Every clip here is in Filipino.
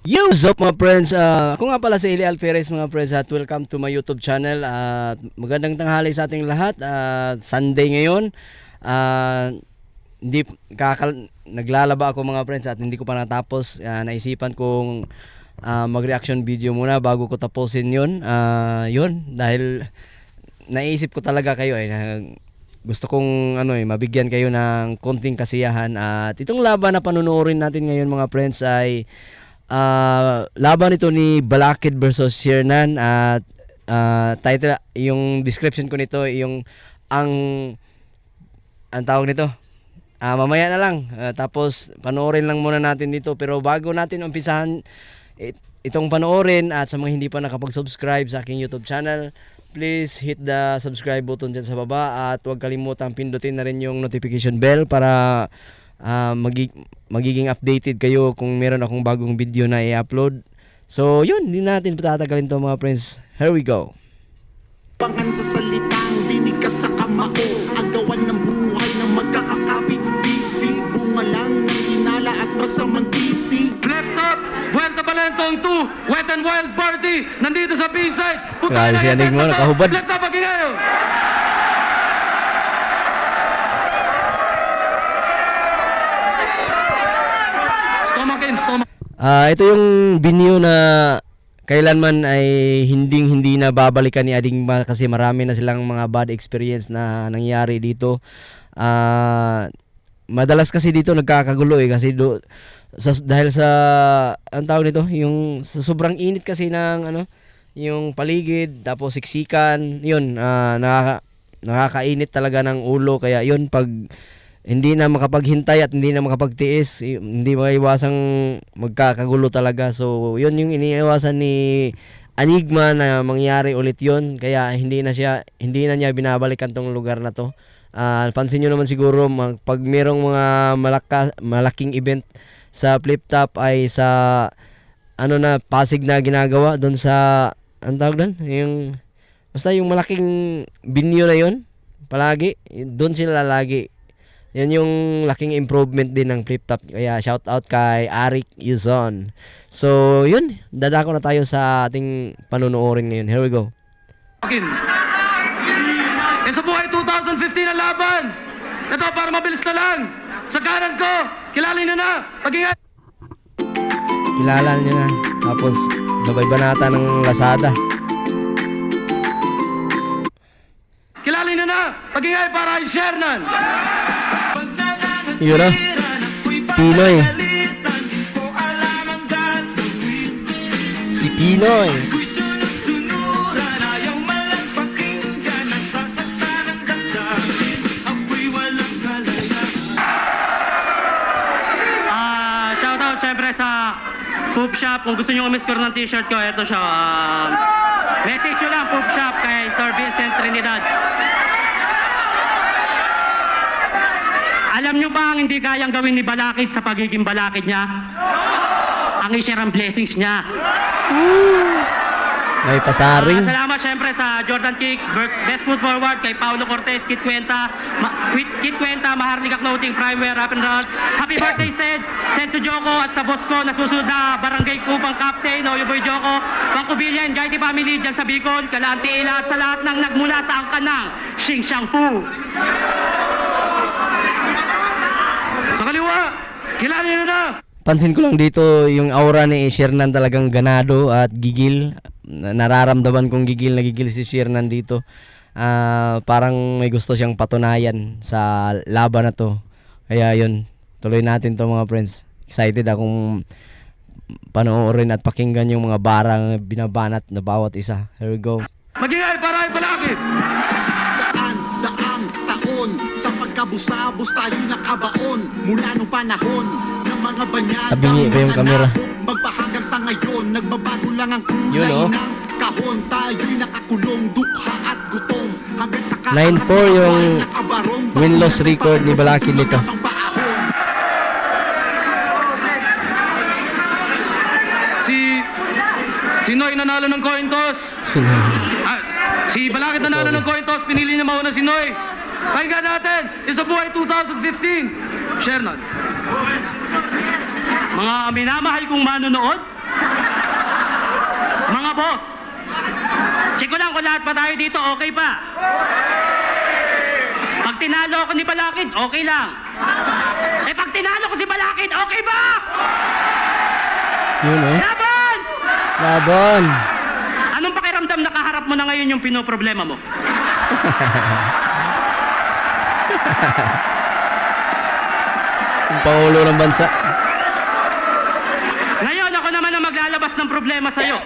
What's up mga friends? Ako nga pala si Eli Alferez mga friends at welcome to my YouTube channel. At magandang tanghali sa ating lahat. Sunday ngayon. Hindi naglalaba ako mga friends at hindi ko pa natapos. Naisipan kong mag-reaction video muna bago ko tapusin yun. Yun dahil naisip ko talaga kayo gusto kong mabigyan kayo ng konting kasiyahan. At itong laban na panunuorin natin ngayon mga friends ay laban ito ni Balakid versus Siernan. At title, yung description ko nito, ang tawag nito, mamaya na lang, tapos panoorin lang muna natin dito. Pero bago natin umpisahan itong panoorin, at sa mga hindi pa nakapag-subscribe sa aking YouTube channel, please hit the subscribe button dyan sa baba, at huwag kalimutang pindutin na rin yung notification bell para magiging updated kayo kung meron akong bagong video na i-upload. So yun, hindi natin patatagalin to mga friends. Here we go. Pangan sa salitang binig ka sa kamao, agawan ng buhay ng magkakakapit, busy, bunga lang ng hinala at masamang titig. Left up, Vuelta Balentong 2, Wet and Wild Party, nandito sa B-side. Grabe si Anig mo, nakahubad. Left up, paging kayo. Ito yung binyo na kailanman ay hindi na babalikan ni Ading kasi marami na silang mga bad experience na nangyari dito. Madalas kasi dito nagkakagulo kasi dahil sa ang tawag nito, yung sa sobrang init kasi ng yung paligid, tapos siksikan, yun, nakakainit talaga ng ulo. Kaya yun, pag hindi na makapaghintay at hindi na makapagtiis, hindi maiwasang magkakagulo talaga. So yun yung iniiwasan ni Enigma na mangyari ulit yun. Kaya hindi na niya binabalikan tong lugar na to. Pansin nyo naman siguro pag merong mga malaking event sa Flip Top ay sa Pasig na ginagawa doon sa ang tawag doon, basta yung malaking venue na yun, palagi doon sila lagi. Yan yung laking improvement din ng Flip Top. Kaya shout out kay Arik Yuzon. So yun, dadako na tayo sa ating panunuorin ngayon. Here we go. Sa buhay 2015 na laban. Ito para mabilis na lang. Sa kanan ko, kilala nyo na. Pag-ingay. Kilala nyo na. Tapos sabay banata ng Lazada. Kilala nyo na. Pag-ingay para kay Siernan. Yun na. Pinoy. Si Pinoy. Shoutout syempre sa Poop Shop. Kung gusto nyo umiscore ng t-shirt ko, ito siya. Message nyo lang, Poop Shop, kay Sir Vincent Trinidad. Alam nyo ba ang hindi kayang gawin ni Balakid sa pagiging Balakid niya? Ang i-share ang blessings niya. May pasaring. Salamat syempre sa Jordan Kicks, Best Foot Forward, kay Paulo Cortez, Kit Cuenta, Maharlika Clothing, Primeware, Rap and Roll. Happy birthday, Sed Sujoko, at sa boss ko, nasusunod na Barangay Kupang Captain, Oyo Boy Joko, Pangkubilyan, Gaiti Family, dyan sa Bicol, Kalanti Ila, at sa lahat ng nagmula sa angkanang Xing Xiang Fu. Sa kaliwa, kilala nyo na. Pansin ko lang dito yung aura ni Siernan, talagang ganado at gigil. Nararamdaman kong gigil si Siernan dito. Parang may gusto siyang patunayan sa laban na to. Kaya yun, tuloy natin to mga friends. Excited akong panoorin at pakinggan yung mga barang binabanat na bawat isa. Here we go. Mag-ingay para ay Balakid. Daang taon sa pagkabusabos tayo nakabaon mula nung panahon ng mga banyaga. Tabingi ba yung camera? Magpahanggang sa ngayon, nagbabago lang ang kulay ng kahon. Tayo'y nakakulong, dukha at gutom. 9-4 yung win-loss record ni Balakid nito. Si Noy nanalo ng coin toss. Si Balakid nanalo ng coin toss, pinili niya mauna si Noy. Pakinggan natin, isa buhay 2015. Siernan. Mga minamahal kong manonood, Mga boss, check ko lang kung lahat pa tayo dito, okay pa? Pag tinalo ako ni Balakid, okay lang. Eh pag tinalo ko si Balakid, okay ba? Yun oh. Laban! Laban! Anong pakiramdam na kaharap mo na ngayon yung pinoproblema mo? Yung Pangulo ng bansa. Ngayon ako naman ang maglalabas ng problema sa'yo.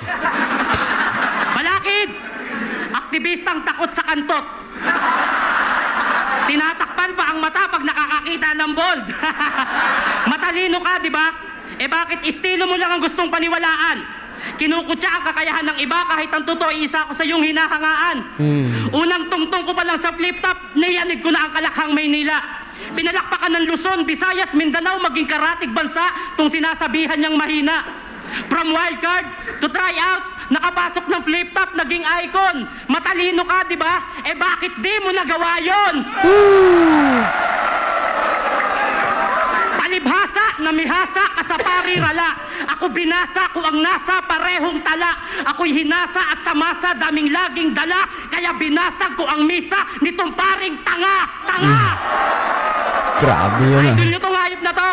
Balakid! Aktivistang takot sa kantot. Tinatakpan pa ang mata pag nakakakita ng bold. Matalino ka, di ba? Eh bakit estilo mo lang ang gustong paniwalaan? Kinukutya ang kakayahan ng iba kahit ang totoo isa ko sa iyong hinahangaan. Unang tungtong ko pa lang sa flip-top, nayanig ko na ang Kalakhang Maynila. Pinalakpakan ng Luzon, Visayas, Mindanao, maging karatig bansa tong sinasabihan niyang mahina. From wildcard to tryouts, nakapasok ng flip-top, naging icon. Matalino ka, di ba? Eh bakit di mo nagawa yon? Palibhasa, namihasa, kasapari rala. Ako binasa ko ang nasa parehong tala. Ako'y hinasa at samasa, daming laging dala. Kaya binasag ko ang misa nitong paring tanga. Tanga! Grabe yun ah. Idol nyo tong hayop na to?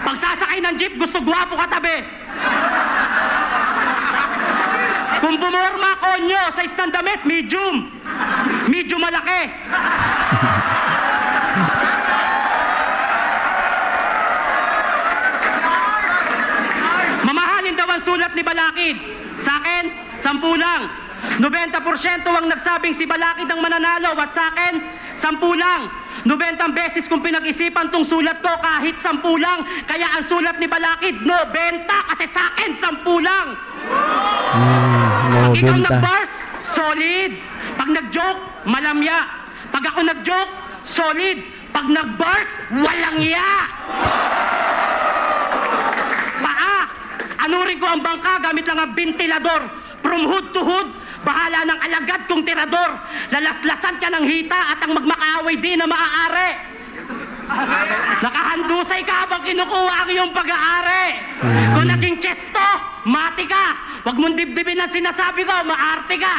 Pagsasakay ng jeep, gusto gwapo katabi. Kung bumorma konyo sa isang damit, medium. Medium malaki. Mamahalin daw ang sulat ni Balakid. Sa akin, 10 lang. 90% ang nagsabing si Balakid ang mananalo at sa akin, 10 lang. 90 beses kong pinag-isipan tong sulat ko kahit 10 lang. Kaya ang sulat ni Balakid, 90 kasi sa akin, 10 lang. Pag ikaw 90. nag-bars, solid. Pag nag-joke, malamya. Pag ako nag-joke, solid. Pag nag-bars, walang ya. Paa, anurin ko ang bangka gamit lang ang ventilador. From hood to hood, bahala ng alagad kong tirador. Lalaslasan ka ng hita at ang magmakaaway di na maaari. Nakahandusay ka habang kinukuha ang iyong pag-aari. Kung naging chesto, mati ka. Huwag mong dibdibin ang sinasabi ko, maarte ka.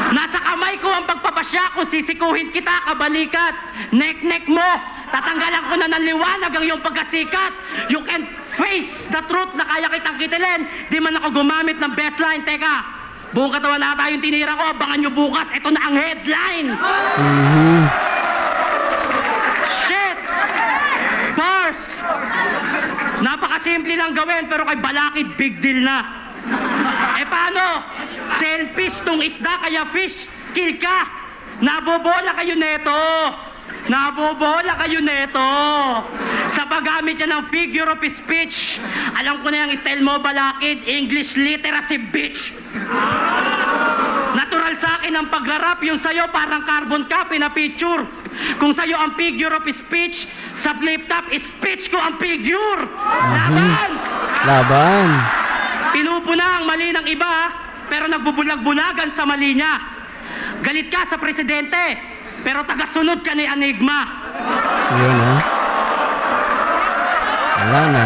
Nasa kamay ko ang pagpapasya, kung sisikuhin kita, kabalikat. Nek-nek mo, tatanggalan ko na ng liwanag ang iyong pagkasikat. You can face the truth na kaya kitang kitilin. Di man ako gumamit ng best line. Teka, buong katawan na tayong tinira ko, abangan nyo bukas, ito na ang headline. Shit! Bars! Napakasimple lang gawin, pero kay Balakid, big deal na. Eh paano? Selfish tong isda, kaya fish, kill ka. Nabobola kayo neto. Nabobola kayo neto. Sa paggamit niya ng figure of speech. Alam ko na yung style mo, Balakid, English literacy bitch. Natural sa akin ang pagrarap, yung sa'yo parang carbon ka, pinapicture. Kung sa'yo ang figure of speech, sa flip-top, speech ko ang figure. Laban! Laban! Pinupuna ang mali ng iba, pero nagbubulag-bulagan sa mali niya. Galit ka sa presidente, pero tagasunod ka ni Enigma. Yun oh. Wala na.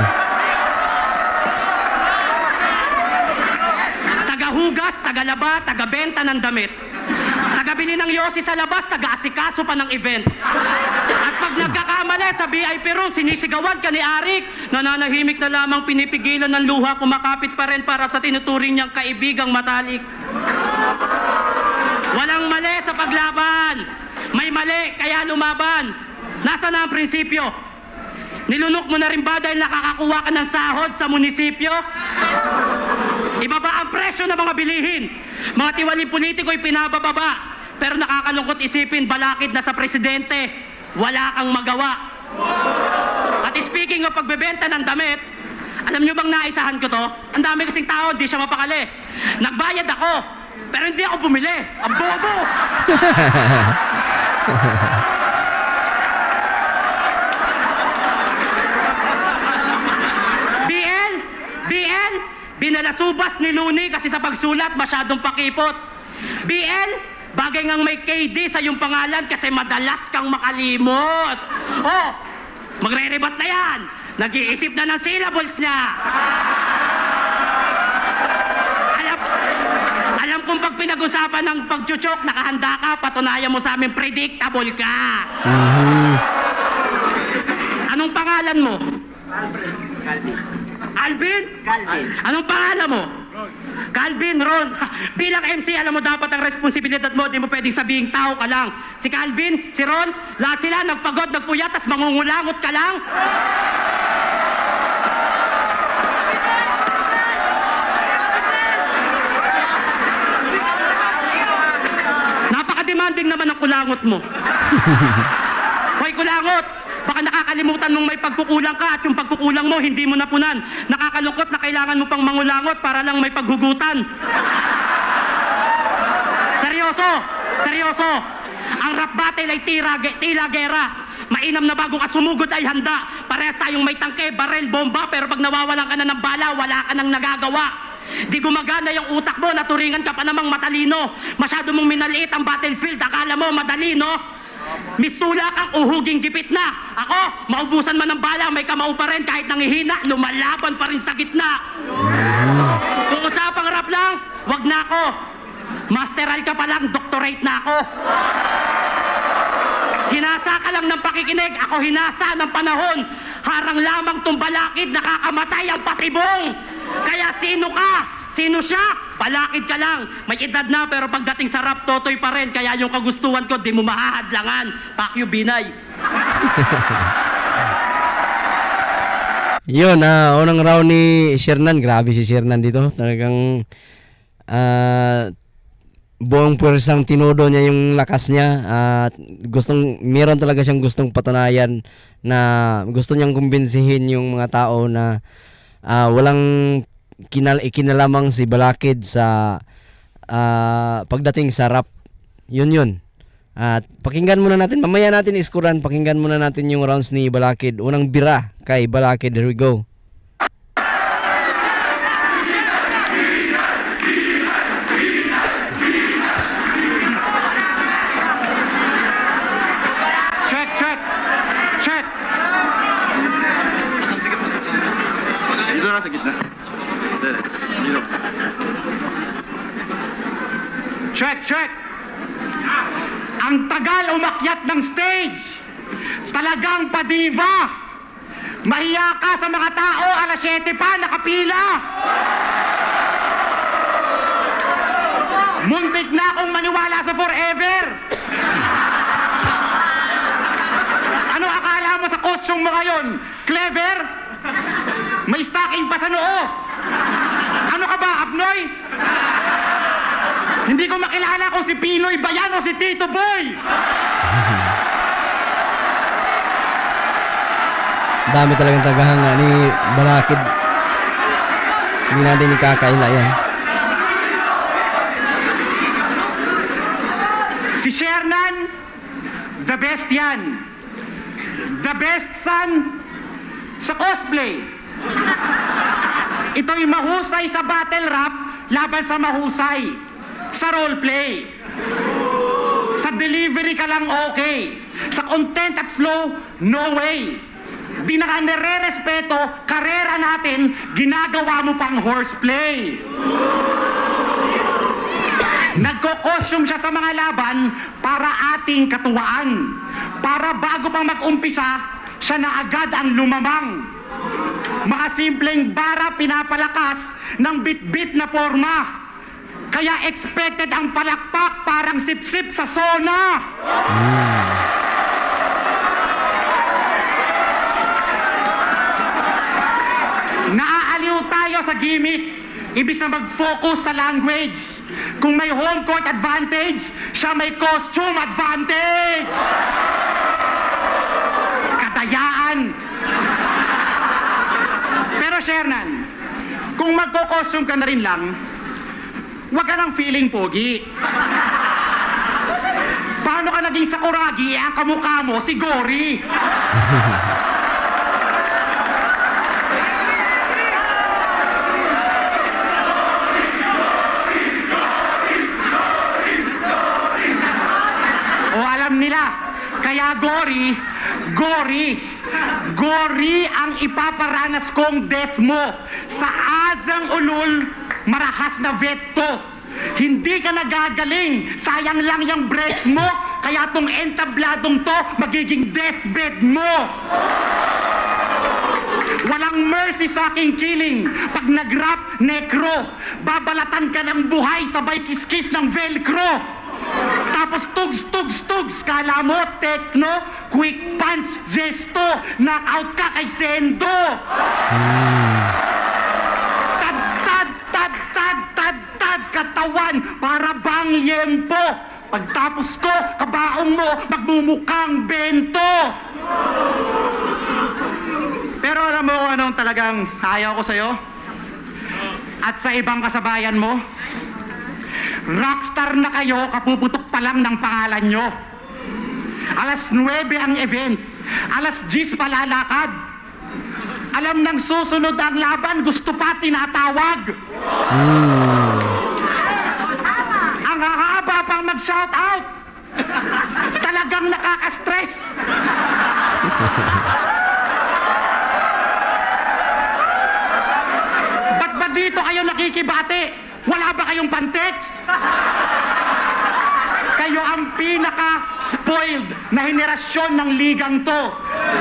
Tagahugas, tagalaba, tagabenta ng damit. Tagabili ng yosi sa labas, taga-asikaso pa ng event. At pag nagkakamali sa VIP room, sinisigawan ka ni Arik. Nananahimik na lamang, pinipigilan ng luha, kumakapit pa rin para sa tinuturing niyang kaibigang matalik. Walang mali sa paglaban. May mali, kaya lumaban. Nasaan na ang prinsipyo? Nilunok mo na rin ba dahil nakakakuha ka ng sahod sa munisipyo? Ibaba ang presyo ng mga bilihin. Mga tiwaling politiko'y pinabababa. Pero nakakalungkot isipin, Balakid na sa presidente, wala kang magawa. At speaking of pagbebenta ng damit, alam nyo bang naisahan ko to? Ang dami kasing tao, di siya mapakali. Nagbayad ako, pero hindi ako bumili. Ang bobo! BL, binalasubas ni Looney kasi sa pagsulat masyadong pakipot. BL, bagay ngang may KD sa iyong pangalan kasi madalas kang makalimot. Oh, magre-rebat na yan. Nag-iisip na ng syllables niya. kung pag pinag-usapan ng pagchuchok, nakahanda ka, patunayan mo sa amin, predictable ka. Anong pangalan mo? Alvin? Calvin. Anong pangalan mo? Calvin, Ron. Bilang MC, alam mo dapat ang responsibilidad mo, di mo pwedeng sabihin tao ka lang. Si Calvin, si Ron, lahat sila nagpagod, nagpuyat, tas mangungulangot ka lang. Napaka-demanding naman ang kulangot mo. Hoy, kulangot! Baka nakakalimutan mong may pagkukulang ka at yung pagkukulang mo, hindi mo napunan. Nakakalungkot na kailangan mo pang mangulangot para lang may paghugutan. Seryoso! Seryoso! Ang rap battle ay tila gera. Mainam na bago ka sumugod ay handa. Parehas tayong may tangke, barel, bomba, pero pag nawawalan ka na ng bala, wala ka nang nagagawa. Di gumagana yung utak mo, naturingan ka pa namang matalino. Masyado mong minaliit ang battlefield, akala mo madali, no? Mistula kang uhuging gipit na. Ako, maubusan man ng bala, may kamao pa rin kahit nangihina, lumalaban pa rin sa gitna. Kung usapang rap lang, wag na ako. Masteral ka pa lang, doctorate na ako. Hinasa ka lang ng pakikinig, ako hinasa ng panahon. Harang lamang tumbalakid, nakakamatay ang patibong. Kaya sino ka? Sino siya? Palakid ka lang. May edad na pero pagdating sa rap, totoy pa rin. Kaya yung kagustuhan ko, di mo mahahadlangan. Pakyo, Binay. Yun, unang round ni Shernan. Grabe si Shernan dito. Talagang buong puwersang tinodo niya yung lakas niya. At meron talaga siyang gustong patunayan na gusto niyang kumbinsihin yung mga tao na walang ikinalamang si Balakid sa pagdating sa rap. Yun. At pakinggan muna natin, mamaya natin iskuran, pakinggan muna natin yung rounds ni Balakid. Unang bira kay Balakid, here we go. Check! Dito na sa gitna. Check! Ang tagal umakyat ng stage. Talagang padiva. Mahiya ka sa mga tao, alas 7 pa, nakapila. Muntik na akong maniwala sa forever. Ano akala mo sa costume mo ngayon? Clever? May stocking pa sa noo. Ano ka ba, Abnoy? Hindi ko makilala kung si Pinoy ba yan o si Tito Boy. Dami talagang tagahanga ni Balakid. Hindi natin ikakaila yan. Si Shernan, the best yan. The best son sa cosplay. Ito'y mahusay sa battle rap laban sa mahusay sa roleplay. Sa delivery ka lang okay. Sa content at flow, no way. Di na ka nire-respeto, karera natin, ginagawa mo pang horseplay. Nagko-costume siya sa mga laban para ating katuwaan. Para bago pang mag-umpisa, siya na agad ang lumamang. Mga simpleng bara pinapalakas ng bit-bit na forma. Kaya expected ang palakpak parang sip-sip sa sona. Naaaliw tayo sa gimmick, ibig na mag-focus sa language. Kung may home court advantage, siya may costume advantage. Katayaan. Pero Shernan, kung magko-costume ka na rin lang, huwag ka ng feeling pogi. Paano ka naging Sakuragi, ang kamukha mo si Gory? O alam nila, kaya Gory ang ipaparanas kong death mo sa Azang Ulul marahas na veto. Hindi ka nagagaling. Sayang lang yung breath mo. Kaya tong entabladong to, magiging deathbed mo. Walang mercy sa aking killing. Pag nag-rap, necro. Babalatan ka ng buhay sabay kiskis ng velcro. Tapos tugs, tugs, tugs. Kala mo, techno, quick punch, zesto. Knockout ka kay Sendo. Tad, tad, tad, tad, tad, tad, katawan. Para bang liempo. Pagtapos ko, kabaong mo, magmumukhang bento. Pero alam mo kung anong talagang ayaw ko sa'yo? At sa ibang kasabayan mo? Rockstar na kayo, kapuputok pa lang ng pangalan nyo. Alas 9 ang event. Alas 10 palalakad. Alam nang susunod ang laban, gusto pa tinatawag. Ang hahaba pang mag-shoutout. Talagang nakaka-stress. Ba't ba dito kayo nakikibate? Wala ba kayong pantex? Kayo ang pinaka-spoiled na henerasyon ng ligang to.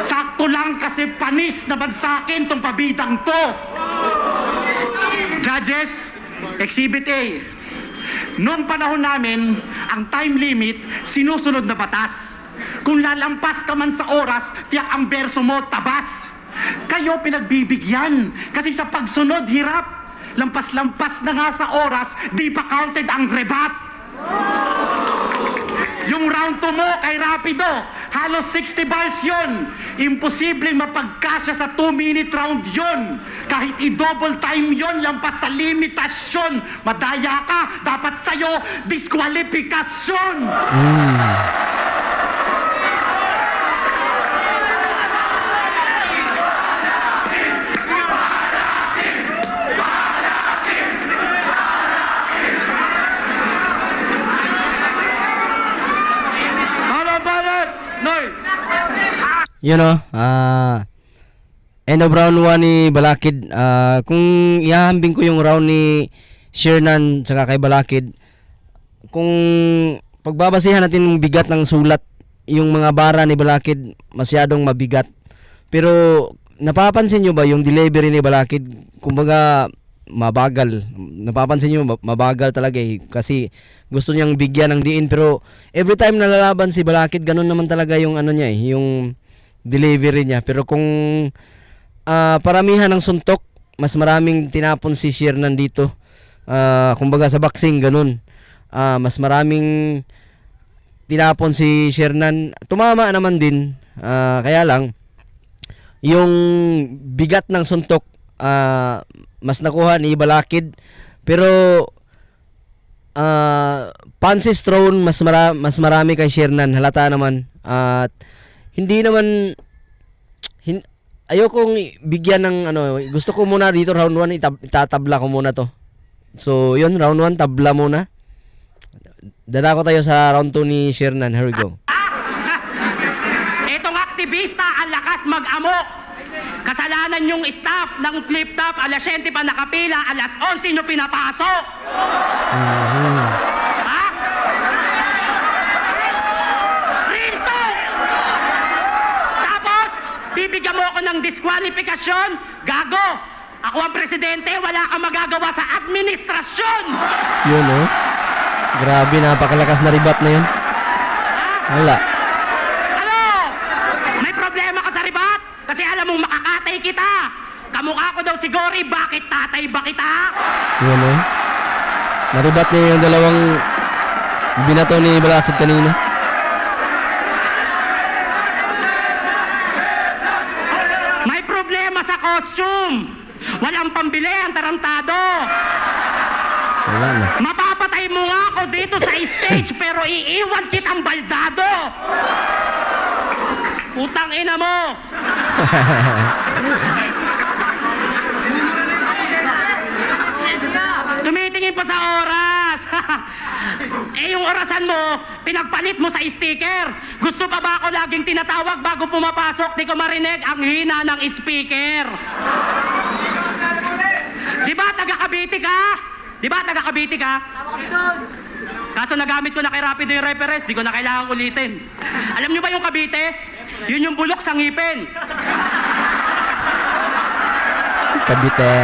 Sakto lang kasi panis na bagsakin tong pabidang to. Judges, Exhibit A. Noong panahon namin, ang time limit, sinusunod na batas. Kung lalampas ka man sa oras, tiyak ang berso mo tabas. Kayo pinagbibigyan kasi sa pagsunod hirap. Lampas-lampas na nga sa oras, di pa counted ang rebat. Yung round 2 mo kay Rapido, halos 60 bars yun. Imposibleng mapagkasya sa 2-minute round yun. Kahit i-double time yun, lampas sa limitasyon. Madaya ka, dapat sa'yo, diskwalifikasyon. You know, end of round 1 ni Balakid. Kung ihahambing ko yung round ni Shernan saka kay Balakid, kung pagbabasihan natin yung bigat ng sulat, yung mga bara ni Balakid masyadong mabigat. Pero napapansin nyo ba yung delivery ni Balakid? Kumbaga mabagal. Napapansin nyo mabagal talaga eh. Kasi gusto niyang bigyan ng diin, pero every time nalalaban si Balakid, ganun naman talaga yung ano niya eh, yung delivery niya. Pero kung paramihan ng suntok, mas maraming tinapon si Shernan dito. Kumbaga sa boxing ganun. Mas maraming tinapon si Shernan. Tumama naman din. Kaya lang yung bigat ng suntok mas nakuha ni Balakid. Pero punches thrown mas marami kay Shernan. Halata naman. At hindi naman ayokong bigyan ng ano, gusto ko muna dito round 1 itatabla ko muna to. So yun, round 1 tabla muna. Dadako tayo sa round 2 ni Shernan. Here we go. Itong aktivista ang lakas mag-amok. Kasalanan yung staff ng flip top, alas 7 pa nakapila, alas 11 nyo pinapasok. Ha? Real talk! Tapos, bibigyan mo ako ng diskwalifikasyon? Gago! Ako ang presidente, wala kang magagawa sa administrasyon! Yun oh. Grabe, napakalakas na ribat na yun. Wala. Ano? May problema ka sa ribat? Kasi alam mong makakatay kita. Kamukha ko daw si Gory, bakit tatay ba kita? Yun oh. Naribat niya yung dalawang binato ni Balakid kanina. May problema sa costume. Walang pambili ang tarantado. Wala na. Mapapatay mo nga ako dito sa stage pero iiwan kitang baldado. Utang ina mo. Tumitingin pa sa oras. Eh yung orasan mo, pinagpalit mo sa sticker. Gusto pa ba ako laging tinatawag bago pumapasok? Di ko marinig ang hina ng speaker. Di ba taga Cavite ka? Di ba, taga Cavite ka? Kaso nagamit ko na kay Rapido yung reference, di ko na kailangan ulitin. Alam nyo ba yung Cavite? Yun yung bulok sa ngipin. Cavite.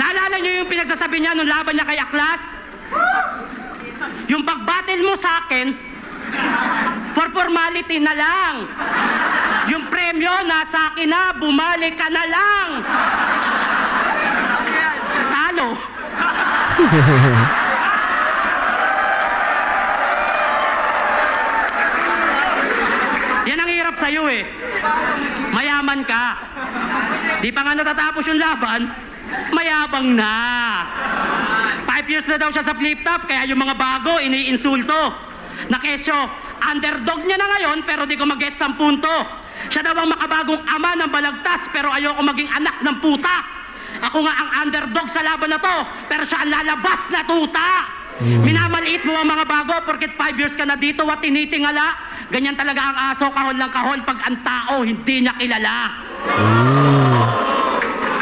Naalala nyo yung pinagsasabi niya nung laban niya kay Aklas? Yung pagbattle mo sa akin, for formality na lang. Yung premyo, nasa akin na, bumalik ka na lang. Talo. Yan ang hirap sa'yo eh. Mayaman ka. Di pa nga natatapos yung laban, mayabang na. 5 years na daw siya sa flip-top, kaya yung mga bago, iniinsulto. Na kesyo, underdog niya na ngayon, pero di ko mag-get 10 punto. Siya daw ang makabagong ama ng balagtas, pero ayoko maging anak ng puta. Ako nga ang underdog sa laban na to, pero siya ang lalabas na tuta. Minamaliit mo ang mga bago, porket 5 years ka na dito at tinitingala. Ganyan talaga ang aso, kahon lang kahon, pag ang tao hindi niya kilala.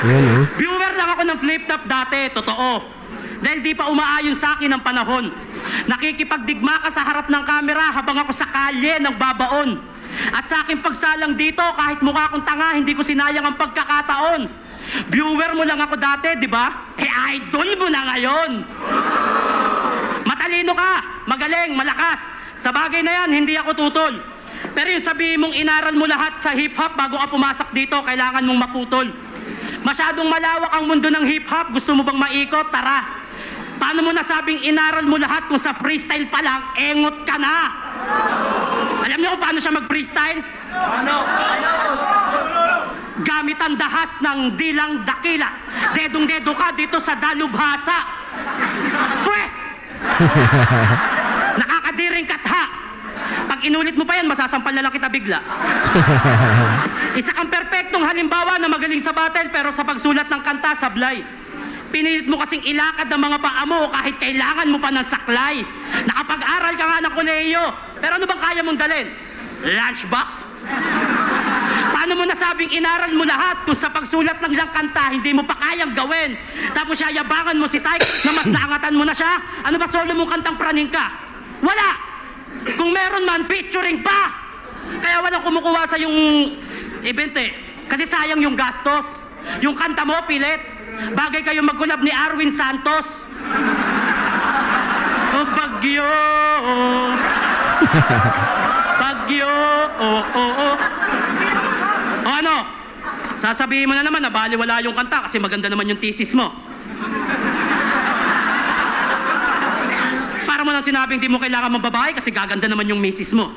Yun, Viewer lang ako ng flip-top dati, totoo. Dahil di pa umaayon sa akin ang panahon. Nakikipagdigma ka sa harap ng kamera habang ako sa kalye ng babaon. At sa aking pagsalang dito, kahit mukha akong tanga, hindi ko sinayang ang pagkakataon. Viewer mo lang ako dati, di ba? Idol mo na ngayon. Matalino ka, magaling, malakas. Sa bagay na yan, hindi ako tutol. Pero yung sabihin mong inaral mo lahat sa hip-hop bago ka pumasok dito, kailangan mong maputol. Masyadong malawak ang mundo ng hip-hop, gusto mo bang maikot? Tara. Paano mo nasabing inaral mo lahat kung sa freestyle pa lang, engot ka na? Alam niyo kung paano siya mag-freestyle? Gamit ang dahas ng dilang dakila. Dedong-dedo ka dito sa dalubhasa. Pwe! Nakakadiring katha. Pag inulit mo pa yan, masasampal na lang kita bigla. Isa kang perpektong halimbawa na magaling sa battle, pero sa pagsulat ng kanta, sablay. Pinilit mo kasing ilakad ng mga paa mo kahit kailangan mo pa ng saklay. Nakapag-aral ka nga ng kolehiyo, pero ano bang kaya mong dalhin? Lunchbox? Paano mo nasabing inaral mo lahat kung sa pagsulat ng ilang kanta hindi mo pa kayang gawin? Tapos yayabangan mo si Tyke na mas naangatan mo na siya? Ano ba solo mong kantang praning ka? Wala! Kung meron man, featuring pa! Kaya walang kumukuha sa yung event eh. Kasi sayang yung gastos. Yung kanta mo, pilit. Bagay kayo mag-collab ni Arwin Santos. O bagyo. Bagyo. O ano? Sasabihin mo na naman na baliwala yung kanta kasi maganda naman yung thesis mo. Para mo nang sinabing di mo kailangan mababae kasi gaganda naman yung misis mo.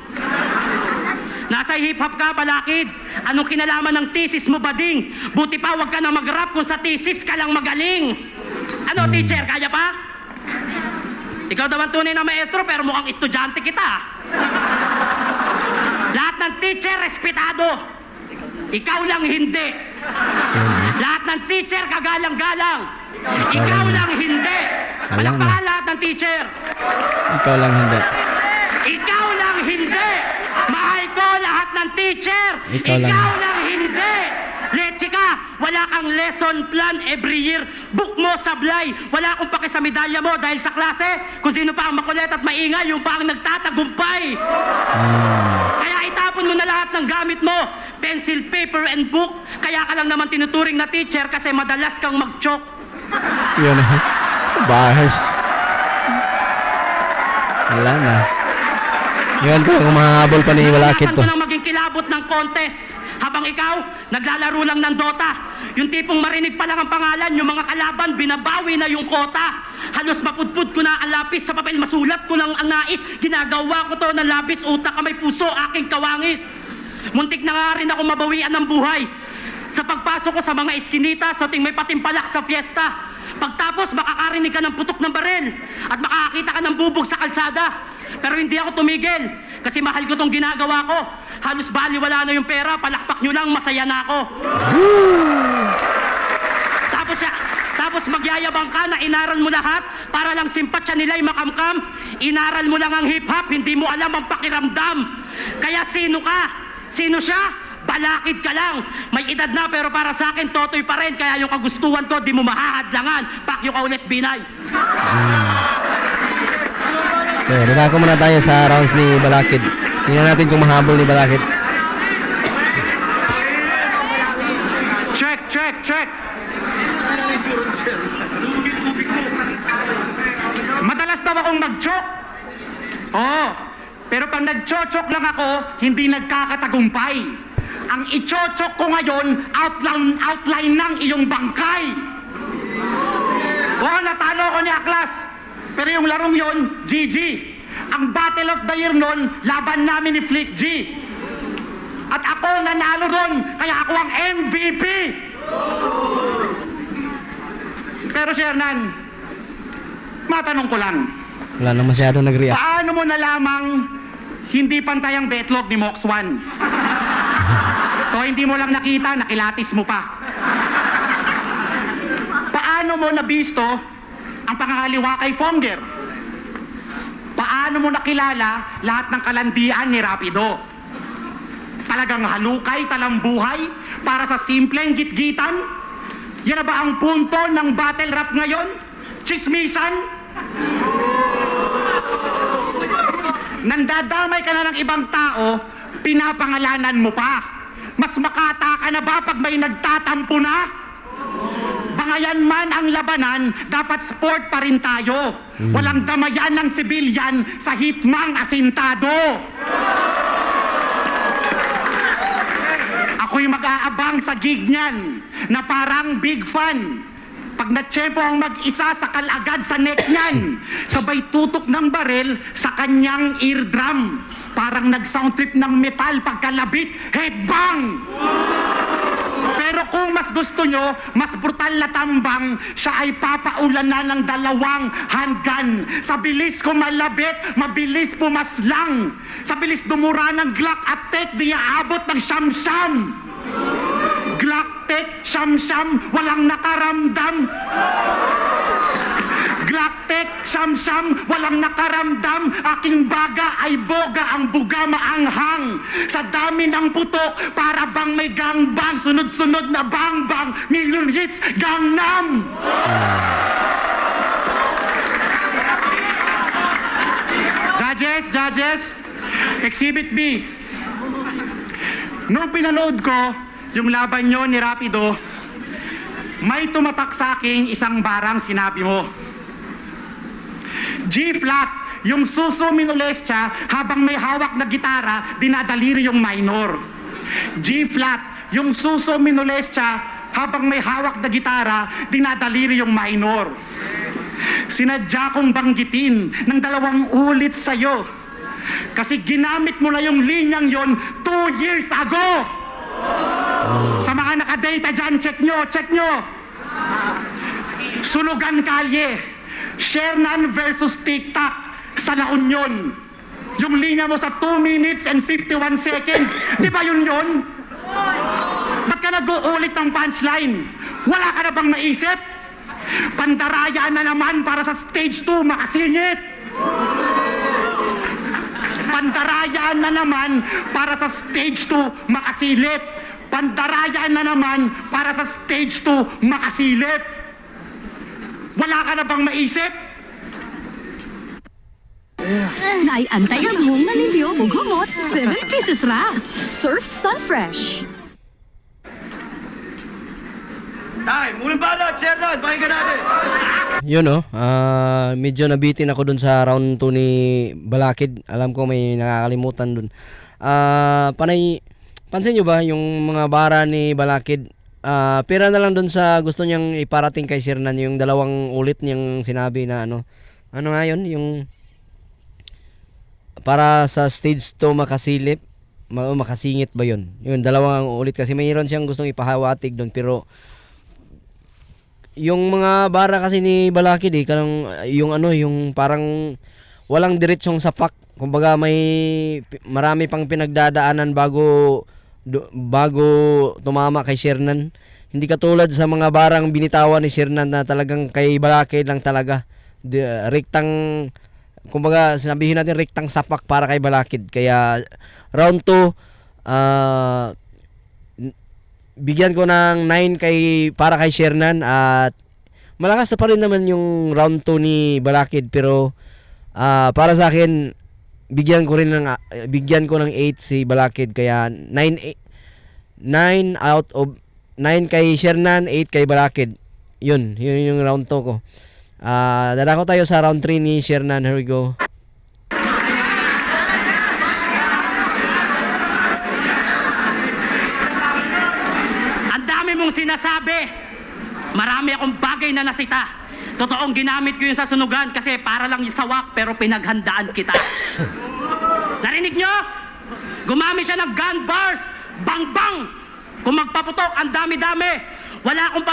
Nasa hip-hop ka, balakid. Anong kinalaman ng thesis mo, bading? Buti pa, wag ka na mag-rap kung sa thesis ka lang magaling. Ano, teacher, kaya pa? Ikaw daw ang tunay na maestro, pero mukhang estudyante kita. Lahat ng teacher, respetado. Ikaw lang hindi. Lahat ng teacher, kagalang-galang. Ikaw lang hindi. Palakpakan lahat ng teacher. Ikaw lang hindi. Ikaw lang hindi. Mahal ko lahat ng teacher. Ikaw lang hindi. Leche ka, wala kang lesson plan every year. Book mo sablay. Wala akong pake sa medalya mo dahil sa klase, kung sino pa ang makulit at maingay, yung pa ang nagtatagumpay. Kaya itapon mo na lahat ng gamit mo. Pencil, paper, and book. Kaya ka lang naman tinuturing na teacher kasi madalas kang mag-choke. Yun na. Bahas. Wala na. Yun ko kung mahabol pa ni Walakid to. Naranasan ko nang maging kilabot ng contest. Habang ikaw, naglalaro lang ng Dota. Yung tipong marinig pa lang ang pangalan, yung mga kalaban, binabawi na yung kota. Halos mapudpud ko na ang lapis sa papel, masulat ko lang ang nais. Ginagawa ko to ng labis, utak, kamay, puso, aking kawangis. Muntik na nga rin ako mabawian ng buhay. Sa pagpasok ko sa mga iskinita, sa ting may patimpalak sa fiesta. Pagtapos, makakarinig ka ng putok ng barel at makakakita ka ng bubog sa kalsada. Pero hindi ako tumigil kasi mahal ko tong ginagawa ko. Halos baliwala na yung pera, palakpak nyo lang, masaya na ako. Tapos magyayabang ka na inaral mo lahat para lang simpatsya nila'y makamkam. Inaral mo lang ang hip-hop, hindi mo alam ang pakiramdam. Kaya sino ka? Sino siya? Balakid ka lang. May edad na pero para sa akin, Totoy pa rin. Kaya yung kagustuhan ko, di mo mahahadlangan. Pakyo ka ulit, Binay. So, dinako muna tayo sa rounds ni Balakid. Tingnan natin kung mahabol ni Balakid. Check. Madalas daw akong mag-choke. Oo. Pero pag nag-choke lang ako, hindi nagkakatagumpay. Ang i-choke ko ngayon, outline ng iyong bangkay. Oo, natalo ko ni Aklas. Pero yung larong yon, GG. Ang Battle of the Year nun, laban namin ni Flick G. At ako nanalo ron, kaya ako ang MVP. Pero si Hernan, matanong ko lang. Wala na masyado nag-react. Paano mo nalamang hindi pantay ang betlog ni Mox 1? So hindi mo lang nakita, nakilatis mo pa. Paano mo nabisto ang pangangaliwa kay Fonger? Paano mo nakilala lahat ng kalandian ni Rapido? Talagang halukay, talambuhay para sa simpleng gitgitan? Yan na ba ang punto ng battle rap ngayon? Chismisan? Nandadamay ka na ng ibang tao, pinapangalanan mo pa. Mas makata ka na ba pag may nagtatampo na? Bangayan man ang labanan, dapat sport pa rin tayo. Walang damayan ng sibilyan sa hitmang asintado. Ako'y mag-aabang sa gig niyan na parang big fan. Pag natsyempo ang mag-isa sa kalagad sa neck niyan, sabay tutok ng barel sa kanyang eardrum. Parang nag-sound trip ng metal pagkalabit, headbang! Pero kung mas gusto nyo, mas brutal na tambang, siya ay papaulan na ng 2 handgun. Sa bilis ko malabit, mabilis pumaslang. Sa bilis dumura ng Glock at Tech, di aabot ng siyam-siyam. Glock, Tech, siyam-siyam, walang nakaramdam. Glock, Tech, siyam-siyam, walang nakaramdam. Aking baga ay boga, ang buga maanghang. Sa dami ng putok, para bang may gangbang. Sunod-sunod na bang-bang, million hits, Gangnam. Judges, Exhibit B. Nung pinanood ko yung laban nyo ni Rapido, may tumatak sa aking isang barang sinabi mo. G-flat, yung suso minolestya habang may hawak na gitara, dinadaliri yung minor. G-flat, yung suso minolestya habang may hawak na gitara, dinadaliri yung minor. Sinadya kong banggitin ng 2 ulit sa'yo. Kasi ginamit mo na yung linyang yon 2 years ago. Sa mga nakadata dyan, check nyo. Sulugan Kalye, Shernan versus TikTok sa La Union. Yung linya mo sa 2 minutes and 51 seconds. Di ba yun? Ba't ka nag-uulit ng punchline? Wala ka na bang naisip? Pandaraya na naman para sa stage 2, makasingit. Pandaraya na naman para sa stage 2, makasilit. Pandaraya na naman para sa stage 2, makasilip. Wala ka na bang maisip? Naiantay ang hong naliliw o gumot, 7 pesos ra. Surf Sunfresh. Time! Muling balot, Sherdan! Pakinggan natin! Yun medyo nabitin ako dun sa round 2 ni Balakid. Alam ko may nakakalimutan dun. Pansin nyo ba yung mga bara ni Balakid? Pira na lang dun sa gusto niyang iparating kay Shernan, yung 2 ulit niyang sinabi na ano nga yun, yung para sa stage 2 makasilip, makasingit ba yun? Yung 2 ulit kasi mayroon siyang gustong ipahawatig dun, pero yung mga bara kasi ni Balakid yung parang walang diretsong sapak. Kumbaga marami pang pinagdadaanan bago tumama kay Shernan. Hindi katulad sa mga barang binitawan ni Shernan na talagang kay Balakid lang talaga. Rektang, kumbaga sinabihin natin rektang sapak para kay Balakid. Kaya round 2 bigyan ko ng 9 para kay Shernan, at malakas na pa rin naman yung round 2 ni Balakid, pero para sa akin bigyan ko ng 8 si Balakid, kaya 9 out of 9 kay Shernan, 8 kay Balakid. Yun yung round 2 ko. Dadako tayo sa round 3 ni Shernan. Here we go. Ang dami mong sinasabi. Marami akong bagay na nasita. Totoong ginamit ko yun sa sunugan kasi para lang yung sawak pero pinaghandaan kita. Narinig nyo? Gumamit siya ng gun bars. Bang bang! Kung magpaputok, ang dami-dami. Wala akong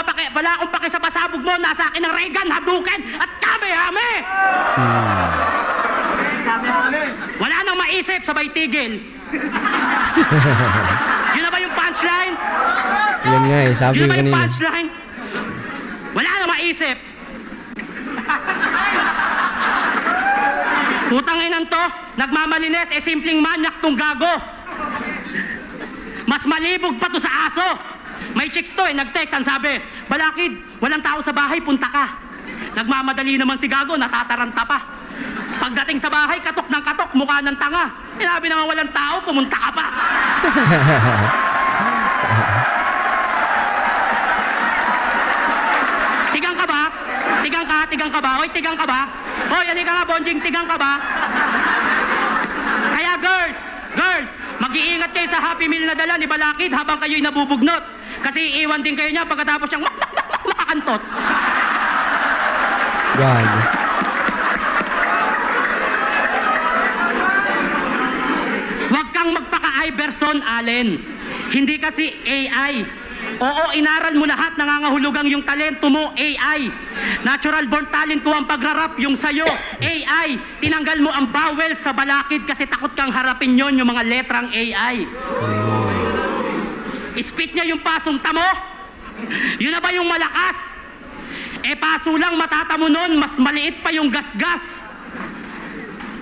pake sa pasabog mo. Nasa akin ng Reagan, Hadouken at Kamehame! Wala nang maisip, sabay tigil. Yun na ba yung punchline? Yun nga eh, sabi Yun ko na ba yung kanina. punchline? Wala nang maisip. Putang inan to, nagmamalinis, simpleng manyak tong gago. Mas malibog pa to sa aso. May chicks to nag-text, ang sabi, Balakid, walang tao sa bahay, punta ka. Nagmamadali naman si gago, natataranta pa. Pagdating sa bahay, katok ng katok, mukha ng tanga. Sinabi naman walang tao, pumunta ka pa. Tigang ka ba? Tigang ka ba? Hoy, tigang ka ba? Hoy, halika nga, Bonjing, tigang ka ba? Kaya girls, mag-iingat kayo sa Happy Meal na dala ni Balakid habang kayo'y nabubugnot. Kasi iiwan din kayo niya pagkatapos siyang makakantot. Gago. Huwag kang magpaka-Iverson, Allen. Hindi kasi AI. Oo, inaral mo lahat, nangangahulugang yung talento mo, AI. Natural born talent ko ang pagrarap, yung sayo, AI. Tinanggal mo ang bawel sa Balakid kasi takot kang harapin yon yung mga letrang AI. Spit niya yung pasong tamo? Yun na ba yung malakas? Paso lang matatamo nun, mas maliit pa yung gasgas.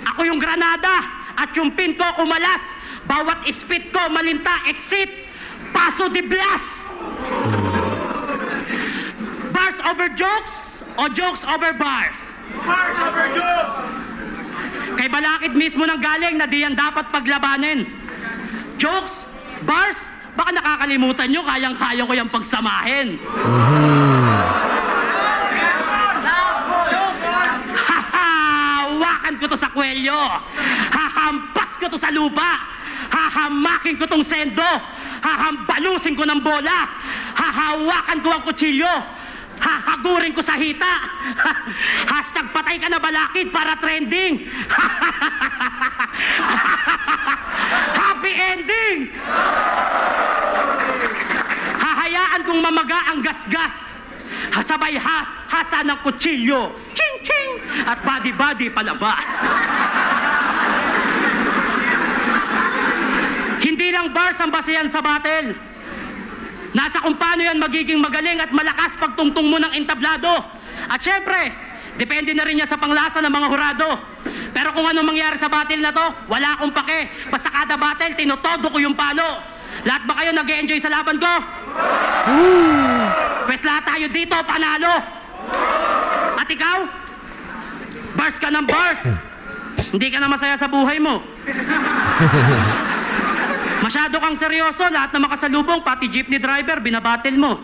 Ako yung granada at yung pin ko kumalas. Bawat spit ko malinta, exit, paso de blast. Bars over jokes o jokes over bars? Bars over jokes! Kay Balakid mismo nang galing na diyan dapat paglabanin. Jokes, bars, baka nakakalimutan nyo, kayang-kaya ko yung pagsamahin. Hahawakan ko to sa kwelyo. Hahampas ko to sa lupa. Hahamakin ko tong sendo. Hahambalusin ko ng bola. Hahawakan ko ang kutsilyo. Hahagurin ko sa hita. Hashtag patay ka na Balakid para trending. Happy ending. Hahayaan kong mamaga ang gasgas. Sabay hasa ng kutsilyo. Ching ching. At body palabas. Hindi lang bars ang basehan sa battle. Nasa kung paano yan magiging magaling at malakas pagtungtong mo ng entablado. At syempre, depende na rin niya sa panglasa ng mga hurado. Pero kung anong mangyari sa battle na to, wala akong pake. Basta kada battle, tinutodo ko yung palo. Lahat ba kayo nag-e-enjoy sa laban ko? Pwes lahat tayo dito, panalo. At ikaw? Bars ka ng bars. Hindi ka na masaya sa buhay mo. Masyado kang seryoso, lahat na makasalubong, pati jeepney driver, binabattle mo.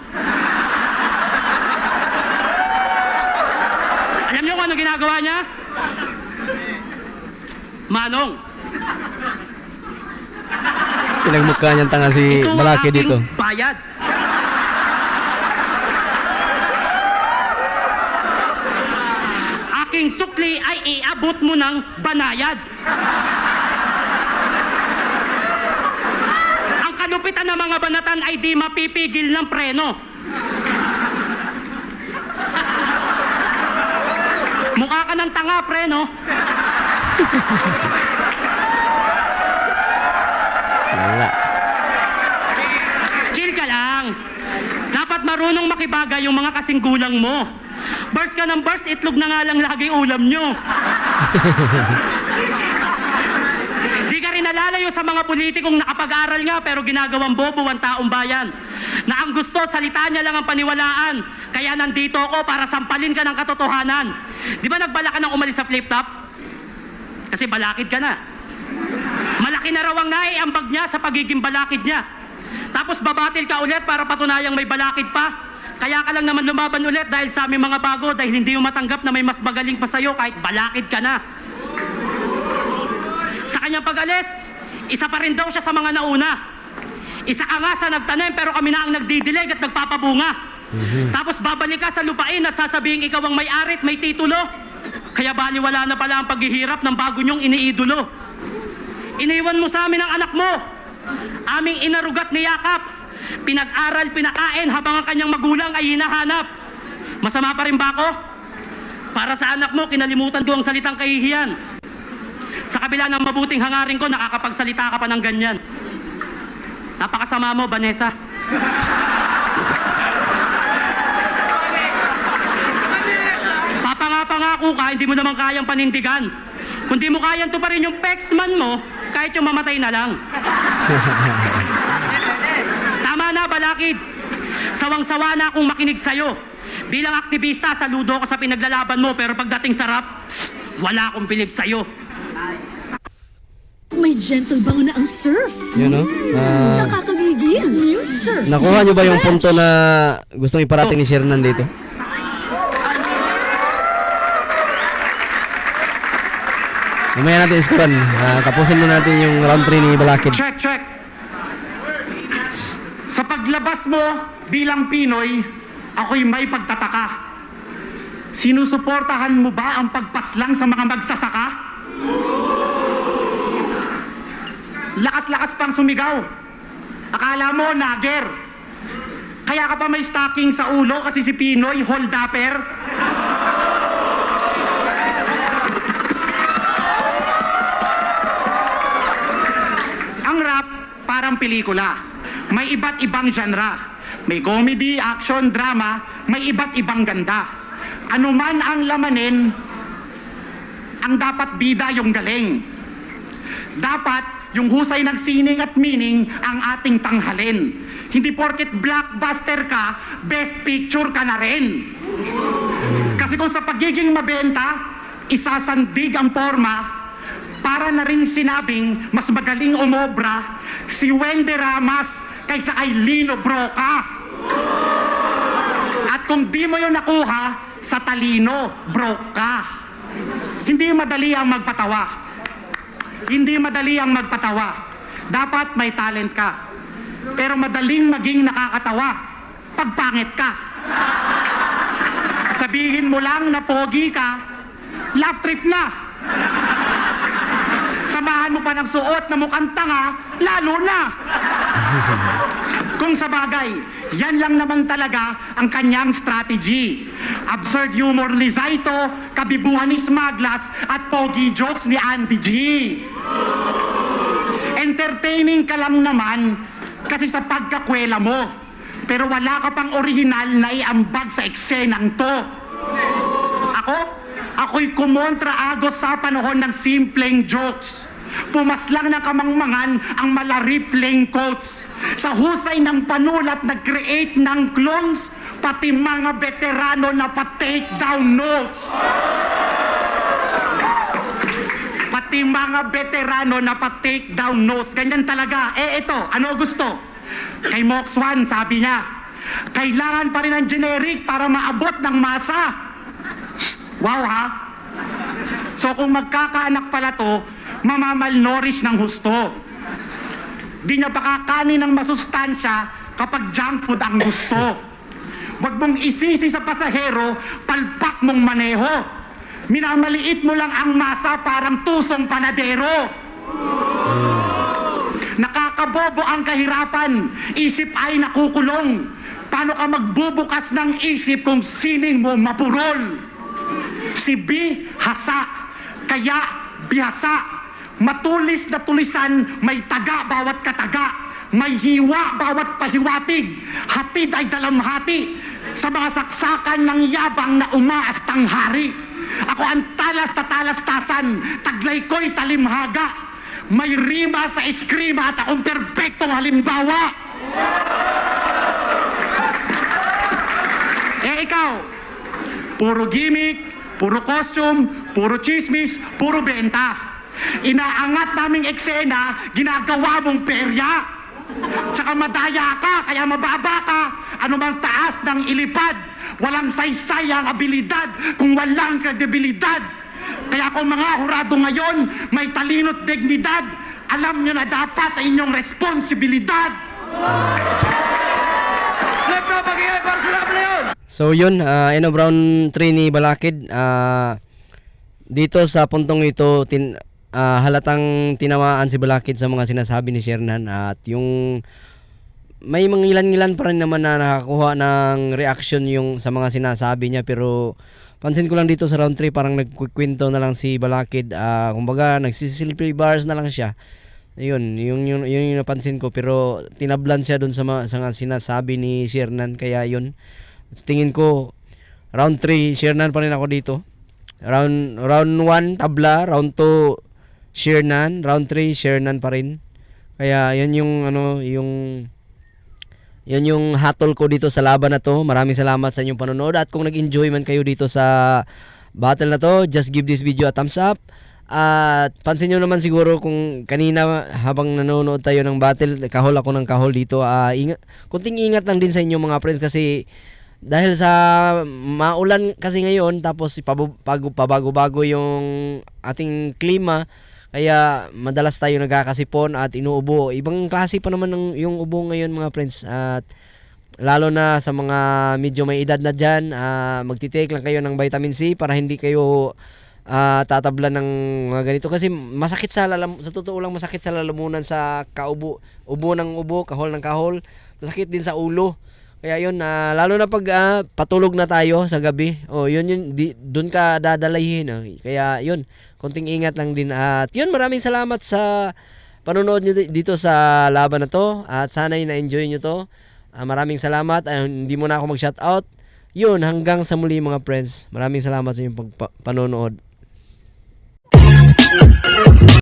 Alam niyo kung ano ginagawa niya? Manong. Pinagmukha niyang tanga si Ito Balakid ang aking dito. bayad. Aking sukli ay iabot mo ng banayad. Kalupitan ng mga banatan ay di mapipigil ng preno. Mukha ka ng tanga, preno. Wala. Chill ka lang. Dapat marunong makibagay yung mga kasing gulang mo. Bars ka ng bars, itlog na nga lang lagi ulam nyo. Di ka rin pinalalayo sa mga politikong nakapag-aral nga pero ginagawang bobo ang taong bayan. Na ang gusto, salita niya lang ang paniwalaan. Kaya nandito ako para sampalin ka ng katotohanan. Di ba nagbala ka ng umalis sa flip-top? Kasi balakid ka na. Malaki na raw ang naiambag niya sa pagiging balakid niya. Tapos babatil ka ulit para patunayang may balakid pa. Kaya ka lang naman lumaban ulit dahil sa aming mga bago, dahil hindi mo matanggap na may mas magaling pa sa'yo kahit balakid ka na. Sa kanyang pag-alis, isa pa rin daw siya sa mga nauna. Isa ka nga sa nagtanim pero kami na ang nagdidilig at nagpapabunga. Tapos babalik ka sa lupain at sasabihin ikaw ang may-ari at may titulo. Kaya baliwala na pala ang paghihirap ng bago niyong iniidolo. Iniwan mo sa amin ang anak mo. Aming inarugat ni Yakap. Pinag-aral, pinakain habang ang kanyang magulang ay hinahanap. Masama pa rin ba ako? Para sa anak mo, kinalimutan ko ang salitang kahihiyan. Sa kabila ng mabuting hangarin ko, nakakapagsalita ka pa ng ganyan. Napakasama mo, Vanessa. Papangako ka, hindi mo naman kayang panindigan. Kung di mo kayang tuparin yung pexman mo, kahit yung mamatay na lang. Tama na, balakid. Sawang-sawa na akong makinig sa'yo. Bilang aktivista, saludo ko sa pinaglalaban mo, pero pagdating sa rap, wala akong bilib sa'yo. May gentle bango na ang surf. Yun, no? Nakakagigil. New surf. Nakuha nyo ba yung punto na gustong iparating ni Shernan dito? Mamaya natin iskuran. Tapusin mo natin yung round 3 ni Balakid. Check. Sa paglabas mo bilang Pinoy, ako'y may pagtataka. Sinusuportahan mo ba ang pagpaslang sa mga magsasaka? Lakas-lakas pang sumigaw. Akala mo, nager. Kaya ka pa may stocking sa ulo kasi si Pinoy, hold-upper. Ang rap, parang pelikula. May iba't ibang genre. May comedy, action, drama, may iba't ibang ganda. Ano man ang lamanin, ang dapat bida yung galing. Dapat yung husay ng sining at meaning ang ating tanghalin. Hindi porket blockbuster ka, best picture ka na rin. Kasi kung sa pagiging mabenta, isasandig ang forma, para na rin sinabing mas magaling umobra si Wendy Ramas kaysa kay Lino Broca. At kung di mo yun nakuha, sa talino, broke ka. Hindi madali ang magpatawa. Hindi madali ang magpatawa. Dapat may talent ka. Pero madaling maging nakakatawa pag pangit ka. Sabihin mo lang na pogi ka, laugh trip na. Samahan mo pa ng suot na mukhang tanga, lalo na. Kung sa bagay, yan lang naman talaga ang kanyang strategy. Absurd humor ni Zaito, kabibuhan ni Smaglas, at pogi jokes ni Andy G. Entertaining ka lang naman kasi sa pagkakwela mo. Pero wala ka pang orihinal na iambag sa eksenang to. Ako'y kumontra agos sa panahon ng simpleng jokes. Pumaslang ng kamangmangan ang malaripleng quotes. Sa husay ng panulat nag-create ng clones, pati mga veterano na pa-take down notes. Pati mga veterano na pa-take down notes. Ganyan talaga. Ito, ano gusto? Kay Mox One, sabi niya, kailangan pa rin ng generic para maabot ng masa. Wow ha? So kung magkakaanak pala to, mamamalnourish ng husto. Di niya pakakanin ng masustansya kapag junk food ang gusto. Huwag mong isisi sa pasahero, palpak mong maneho. Minamaliit mo lang ang masa parang tusong panadero. Nakakabobo ang kahirapan, isip ay nakukulong. Paano ka magbubukas ng isip kung sining mo mapurol? Si B, hasa, kaya bihasa. Matulis na tulisan, may taga bawat kataga. May hiwa bawat pahiwatig. Hatid ay dalamhati sa mga saksakan ng yabang na umaas tanghari. Ako ang talas na talastasan, taglay ko'y talimhaga. may rima sa eskrima at akong perpektong halimbawa. Ikaw, puro gimmick, puro costume, puro chismis, puro benta. Inaangat naming eksena, ginagawa mong perya. Tsaka madaya ka, kaya mababa ka. Ano mang taas ng ilipad, walang saysay ang abilidad kung walang kredibilidad. Kaya kung mga hurado ngayon may talino't dignidad, alam nyo na dapat ang inyong responsibilidad. So yun, Eno Brown 3 ni Balakid. Dito sa puntong ito, halatang tinamaan si Balakid sa mga sinasabi ni Shernan. At yung may mga ilan-ilan pa rin naman na nakakuha ng reaction yung sa mga sinasabi niya. Pero pansin ko lang dito sa round 3, parang nagkukwento na lang si Balakid. Kumbaga, nagsisilpi bars na lang siya. Yun yung napansin ko. Pero tinablan siya dun sa mga sinasabi ni Shernan. Kaya yun, tingin ko, round 3, Shernan pa rin ako dito. Round 1, tabla. Round 2, Shernan. Round 3, Shernan pa rin. Kaya yun yung hatol ko dito sa laban na to. Maraming salamat sa inyong panonood. At kung nag-enjoy man kayo dito sa battle na to, just give this video a thumbs up. At pansin nyo naman siguro kung kanina habang nanonood tayo ng battle, kahol ako ng kahol dito. Kunting ingat lang din sa inyong mga friends kasi dahil sa maulan kasi ngayon, tapos pabago-bago yung ating klima, kaya madalas tayo nagkakasipon at inuubo. Ibang klase pa naman yung ubo ngayon mga friends. At lalo na sa mga medyo may edad na dyan, magtitake lang kayo ng vitamin C para hindi kayo tatabla ng mga ganito. Kasi masakit sa totoo lang, masakit sa lalamunan, sa kaubo, ubo ng ubo, kahol ng kahol. Masakit din sa ulo. Kaya yun, lalo na pag patulog na tayo sa gabi, doon ka dadalahin. Kaya yun, konting ingat lang din. At yun, maraming salamat sa panonood nyo dito sa laban na to. At sana'y na-enjoy nyo to. Maraming salamat. Hindi mo na ako mag-shoutout. Yun, hanggang sa muli mga friends. Maraming salamat sa inyong panonood.